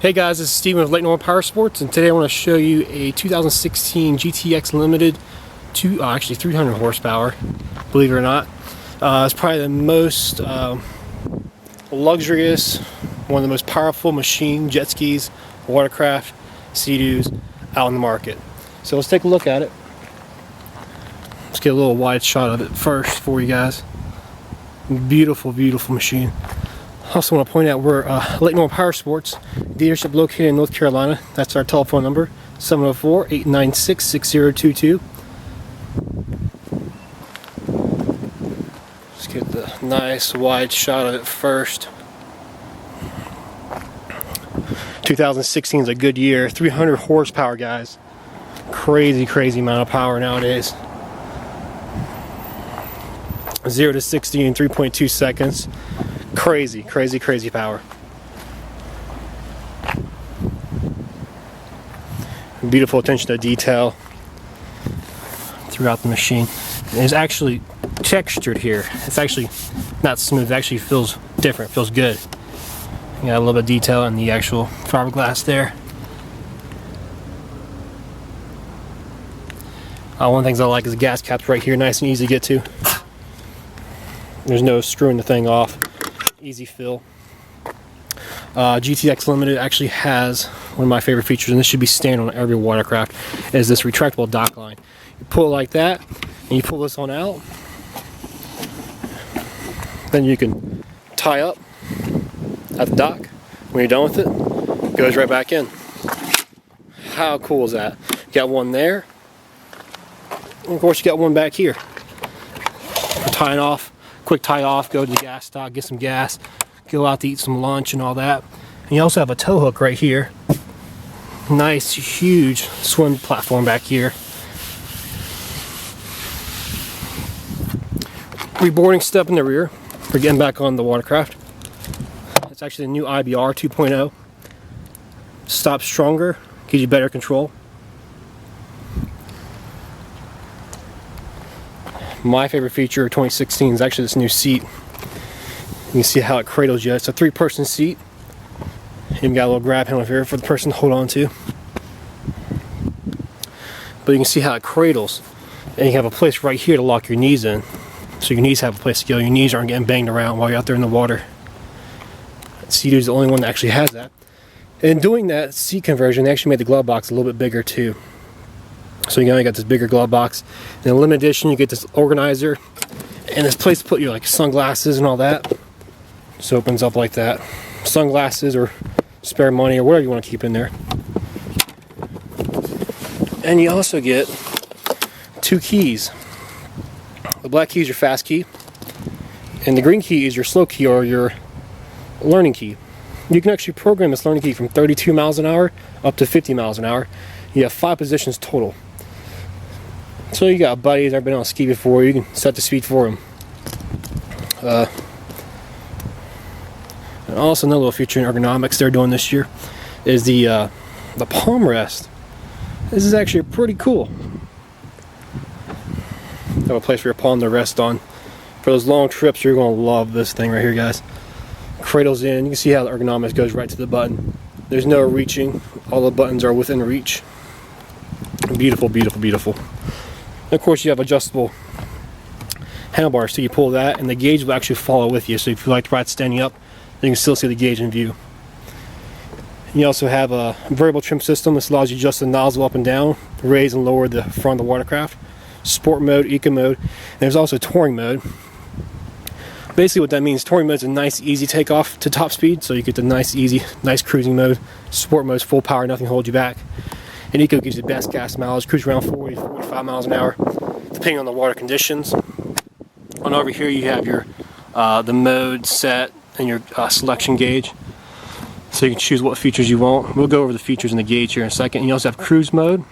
Hey guys, this is Steven with Lake Norman Power Sports, and today I want to show you a 2016 GTX Limited actually 300 horsepower, believe it or not. It's probably the most luxurious, one of the most powerful machine jet skis, watercraft, Seadoos out in the market. So let's take a look at it. Let's get a little wide shot of it first for you guys. Beautiful, beautiful machine. I also want to point out we're Lake Norman Power Sports, dealership located in North Carolina. That's our telephone number, 704-896-6022. Let's get the nice wide shot of it first. 2016 is a good year. 300 horsepower, guys. Crazy, crazy amount of power nowadays. 0 to 60 in 3.2 seconds. Crazy, crazy, crazy power. Beautiful attention to detail throughout the machine. It's actually textured here. It's actually not smooth. It actually feels different. It feels good. You got a little bit of detail in the actual fiberglass there. One of the things I like is the gas cap's right here, nice and easy to get to. There's no screwing the thing off. Easy fill. GTX Limited actually has one of my favorite features, and this should be standard on every watercraft, is this retractable dock line. You pull it like that, and you pull this one out. Then you can tie up at the dock. When you're done with it, it goes right back in. How cool is that? You got one there, and of course you got one back here. For tying off. Quick tie off, go to the gas stop, get some gas, go out to eat some lunch and all that. And you also have a tow hook right here. Nice, huge swim platform back here. Reboarding step in the rear for getting back on the watercraft. It's actually the new IBR 2.0. Stops stronger, gives you better control. My favorite feature of 2016 is actually this new seat. You can see how it cradles you. It's a 3-person seat. Even got a little grab handle here for the person to hold on to. But you can see how it cradles. And you have a place right here to lock your knees in. So your knees have a place to go. Your knees aren't getting banged around while you're out there in the water. Seadoo is the only one that actually has that. And in doing that seat conversion, they actually made the glove box a little bit bigger too. So you got this bigger glove box. In a limited edition, you get this organizer and this place to put your sunglasses and all that. So it opens up like that. Sunglasses or spare money or whatever you want to keep in there. And you also get 2 keys. The black key is your fast key, and the green key is your slow key or your learning key. You can actually program this learning key from 32 miles an hour up to 50 miles an hour. You have 5 positions total. So you got buddies that have been on a ski before, you can set the speed for them. And also another little feature in ergonomics they're doing this year is the palm rest. This is actually pretty cool. You have a place for your palm to rest on. For those long trips, you're going to love this thing right here, guys. Cradles in, you can see how the ergonomics goes right to the button. There's no reaching, all the buttons are within reach. Beautiful, beautiful, beautiful. And of course you have adjustable handlebars, so you pull that and the gauge will actually follow with you. So if you like to ride standing up, you can still see the gauge in view. You also have a variable trim system. This allows you to adjust the nozzle up and down, raise and lower the front of the watercraft. Sport mode, eco mode, and there's also touring mode. Basically what that means, touring mode is a nice easy takeoff to top speed, so you get the nice easy, nice cruising mode. Sport mode is full power, nothing holds you back. And eco gives you the best gas mileage, cruise around 40 to 45 miles an hour, depending on the water conditions. On over here you have your the mode set and your selection gauge, so you can choose what features you want. We'll go over the features in the gauge here in a second. You also have cruise mode,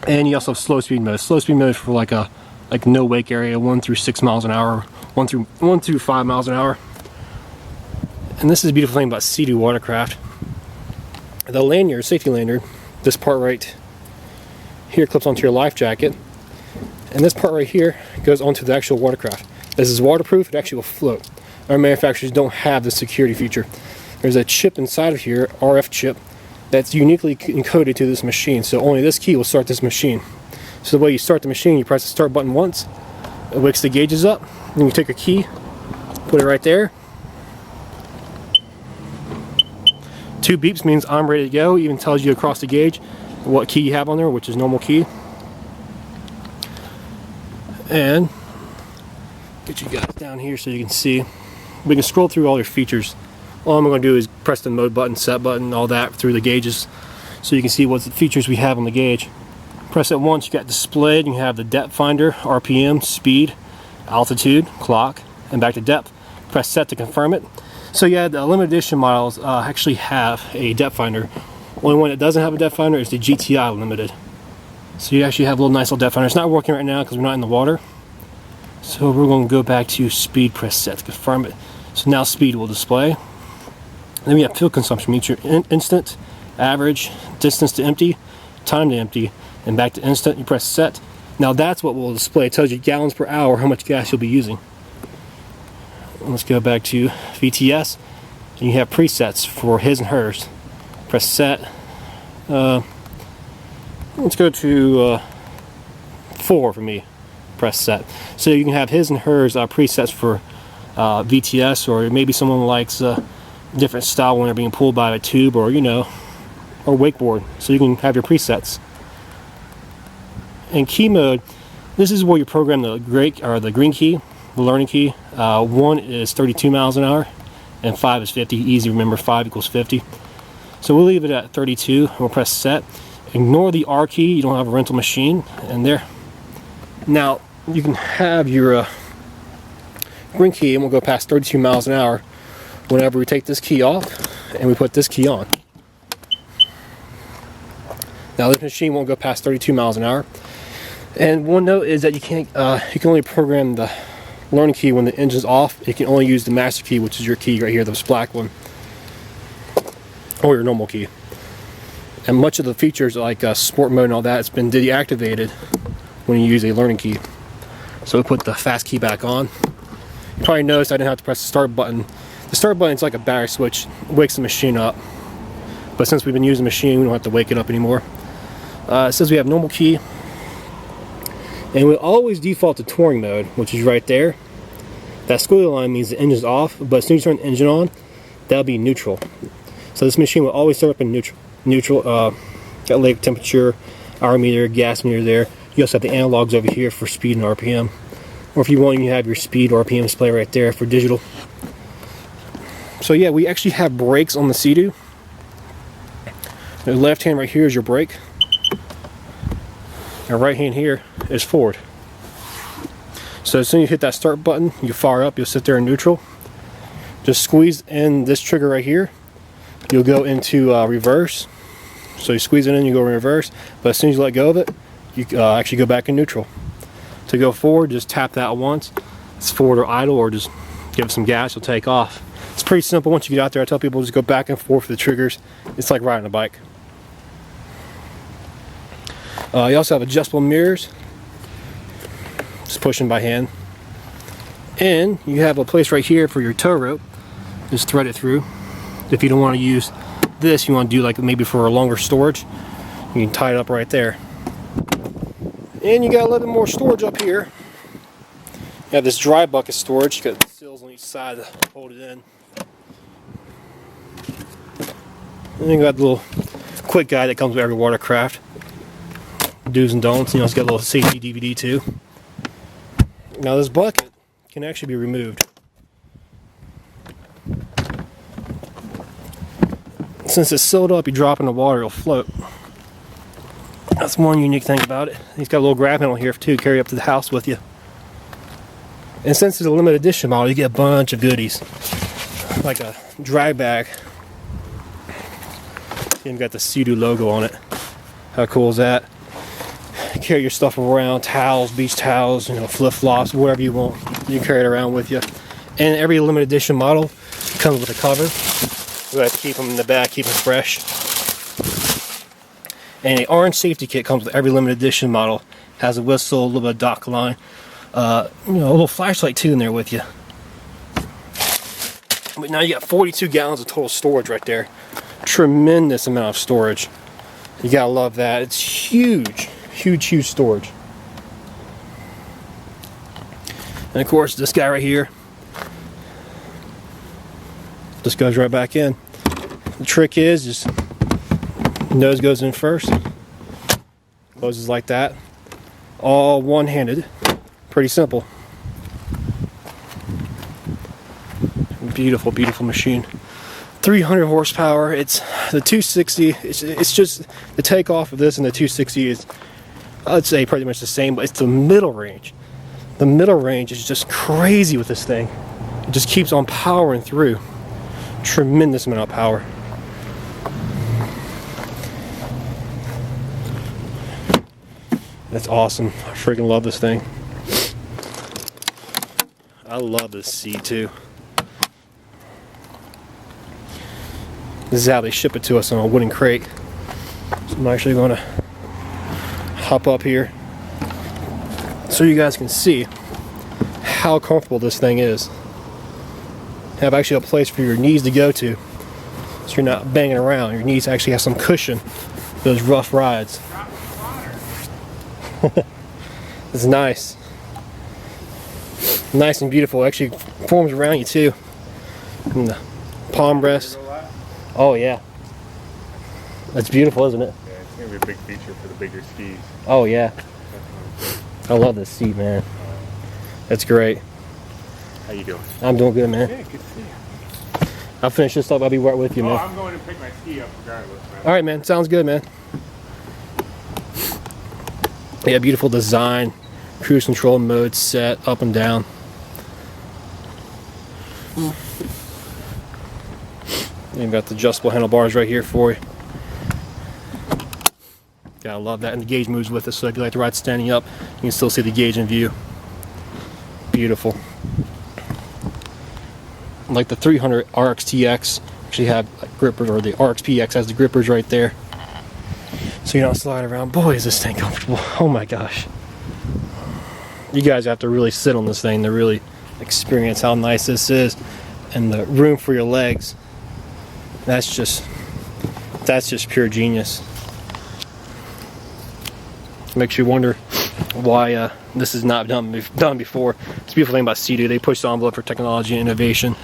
and you also have slow speed mode. Slow speed mode for like no wake area, 1 through 6 miles an hour, 1 through 5 miles an hour. And this is the beautiful thing about Seadoo watercraft. The lanyard, safety lanyard, this part right here clips onto your life jacket, and this part right here goes onto the actual watercraft. This is waterproof, it actually will float. Our manufacturers don't have the security feature. there's a chip inside of here, RF chip, that's uniquely encoded to this machine. So only this key will start this machine. So the way you start the machine, you press the start button once, it wakes the gauges up, then you take a key, put it right there. 2 beeps means I'm ready to go. It even tells you across the gauge what key you have on there, which is normal key. And get you guys down here so you can see. We can scroll through all your features. All I'm going to do is press the mode button, set button, all that through the gauges so you can see what the features we have on the gauge. Press it once, you got displayed, you have the depth finder, RPM, speed, altitude, clock, and back to depth. Press set to confirm it. So yeah, the limited edition models actually have a depth finder. Only one that doesn't have a depth finder is the GTI Limited. So you actually have a little nice little depth finder. It's not working right now because we're not in the water. So we're going to go back to speed, press set to confirm it. So now speed will display. Then we have fuel consumption meter, instant, average, distance to empty, time to empty, and back to instant. You press set. Now that's what will display. It tells you gallons per hour how much gas you'll be using. Let's go back to VTS, and you have presets for his and hers. Press set. Let's go to 4 for me. Press set. So you can have his and hers presets for VTS, or maybe someone likes a different style when they're being pulled by a tube, or you know, or wakeboard. So you can have your presets. In key mode, this is where you program the green key, the learning key. 1 is 32 miles an hour, and 5 is 50. Easy to remember, 5 equals 50. So we'll leave it at 32. We'll press set. Ignore the R key. You don't have a rental machine, and there. Now you can have your green key, and we'll go past 32 miles an hour whenever we take this key off and we put this key on. Now this machine won't go past 32 miles an hour. And one note is that you can only program the learning key when the engine's off. You can only use the master key, which is your key right here, this black one, or your normal key. And much of the features like sport mode and all that, it's been deactivated when you use a learning key. So we put the fast key back on. You probably noticed I didn't have to press the start button. The start button is like a battery switch. It wakes the machine up. But since we've been using the machine, we don't have to wake it up anymore. It says we have normal key. And we always default to touring mode, which is right there. That squiggly line means the engine's off, but as soon as you turn the engine on, that'll be neutral. So this machine will always start up in neutral. Got lake temperature, hour meter, gas meter there. You also have the analogs over here for speed and RPM. Or if you want, you have your speed RPM display right there for digital. So yeah, we actually have brakes on the Seadoo. The left hand right here is your brake. And right hand here is forward. So as soon as you hit that start button, you fire up, you'll sit there in neutral. Just squeeze in this trigger right here. You'll go into reverse. So you squeeze it in, you go in reverse. But as soon as you let go of it, you actually go back in neutral. To go forward, just tap that once. It's forward or idle, or just give it some gas, you'll take off. It's pretty simple once you get out there. I tell people just go back and forth with the triggers. It's like riding a bike. You also have adjustable mirrors. Just pushing by hand. And you have a place right here for your tow rope. Just thread it through. If you don't want to use this, you want to do like maybe for a longer storage, you can tie it up right there. And you got a little bit more storage up here. You have this dry bucket storage. You got the sills on each side to hold it in. And you got the little quick guide that comes with every watercraft. Do's and don'ts. You know, it's got a little safety DVD too. Now this bucket can actually be removed. Since it's sealed up, you drop in the water, it'll float. That's one unique thing about it. He's got a little grab handle here too, carry up to the house with you. And since it's a limited edition model, you get a bunch of goodies, like a dry bag. Even got the Seadoo logo on it. How cool is that? Carry your stuff around, towels, beach towels, you know, flip-flops, whatever you want. You can carry it around with you. And every limited edition model comes with a cover. We have to keep them in the back, keep them fresh. And an orange safety kit comes with every limited edition model. Has a whistle, a little bit of dock line, you know, a little flashlight too in there with you. But now you got 42 gallons of total storage right there. Tremendous amount of storage. You gotta love that. It's huge, huge, huge storage. And of course, this guy right here just goes right back in. The trick is just nose goes in first, closes like that, all one-handed. Pretty simple. Beautiful, beautiful machine. 300 horsepower. It's the 260. It's just the takeoff of this and the 260 is, I'd say, pretty much the same, but it's the middle range. The middle range is just crazy with this thing. It just keeps on powering through. Tremendous amount of power. That's awesome. I freaking love this thing. I love this Seadoo. This is how they ship it to us on a wooden crate. So I'm actually going to hop up here so you guys can see how comfortable this thing is. Have actually a place for your knees to go to, so you're not banging around. Your knees actually have some cushion for those rough rides. It's nice. Nice and beautiful. It actually forms around you too. And the palm rest. Oh yeah. That's beautiful, isn't it? Yeah, it's gonna be a big feature for the bigger skis. Oh yeah. I love this seat, man. That's great. How you doing? I'm doing good, man. Yeah, good to see you. I'll finish this up. I'll be right with you, man. I'm going to pick my ski up regardless, man. All right, man. Sounds good, man. Yeah, beautiful design. Cruise control mode set up and down. You've got the adjustable handlebars right here for you. Gotta love that. And the gauge moves with it, so if you like to ride standing up, you can still see the gauge in view. Beautiful. Like the 300 RXTX actually have grippers, or the RXPX has the grippers right there, so you don't slide around. Boy, is this thing comfortable. Oh my gosh. You guys have to really sit on this thing to really experience how nice this is. And the room for your legs. That's just pure genius. Makes you wonder why this has not done before. It's a beautiful thing about Seadoo. They push the envelope for technology and innovation.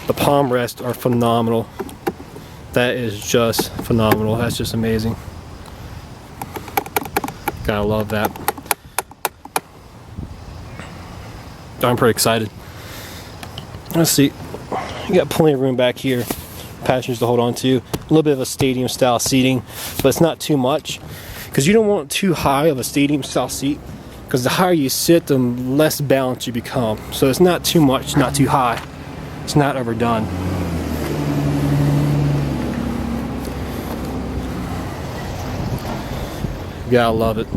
The palm rests are phenomenal. That is just phenomenal. That's just amazing. Gotta love that. I'm pretty excited. Let's see. You got plenty of room back here. Passengers to hold on to. A little bit of a stadium style seating, but it's not too much, because you don't want too high of a stadium style seat, because the higher you sit, the less balanced you become. So it's not too much, not too high. It's not overdone. You gotta love it.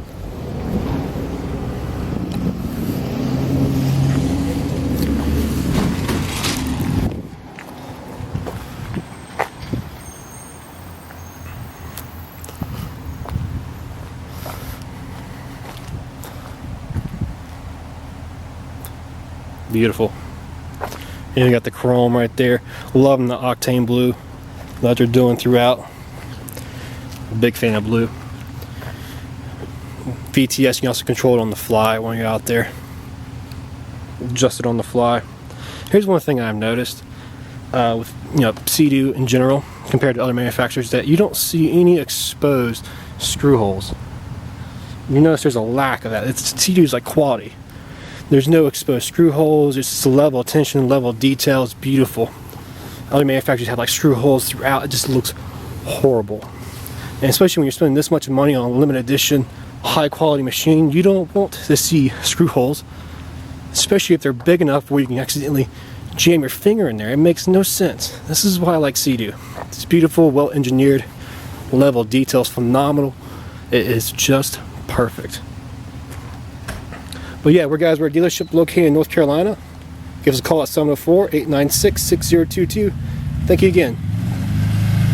Beautiful. And you got the chrome right there. Loving the octane blue that they're doing throughout. Big fan of blue. VTS, you can also control it on the fly when you're out there. Adjust it on the fly. Here's one thing I've noticed with Seadoo in general compared to other manufacturers, that you don't see any exposed screw holes. You notice there's a lack of that. Seadoo's like quality. There's no exposed screw holes. It's just a level of tension, level of detail. It's beautiful. Other manufacturers have like screw holes throughout. It just looks horrible. And especially when you're spending this much money on a limited edition, high quality machine, you don't want to see screw holes, especially if they're big enough where you can accidentally jam your finger in there. It makes no sense. This is why I like Seadoo. It's beautiful, well engineered, level of detail is phenomenal. It is just perfect. But yeah, we're a dealership located in North Carolina. Give us a call at 704-896-6022. Thank you again.